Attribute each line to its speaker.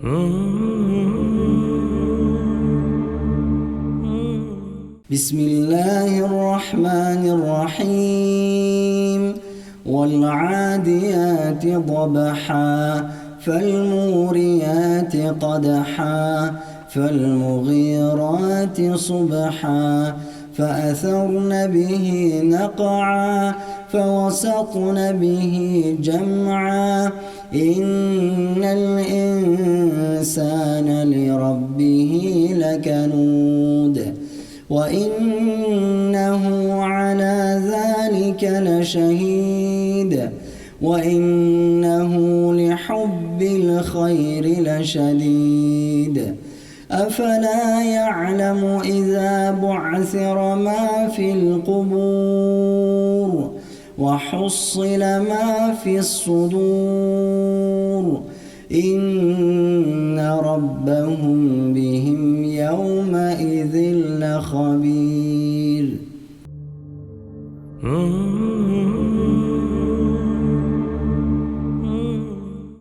Speaker 1: بسم الله الرحمن الرحيم والعاديات ضبحا فالموريات قدحا فالمغيرات صبحا فأثرن به نقعا فوسطن به جمعا إن الإنسان لربه لكنود وإنه على ذلك لشهيد وإنه لحب الخير لشديد أفلا يعلم إذا بعثر ما في القبور وحصل ما في الصدور إن ربهم بهم يومئذ لخبير.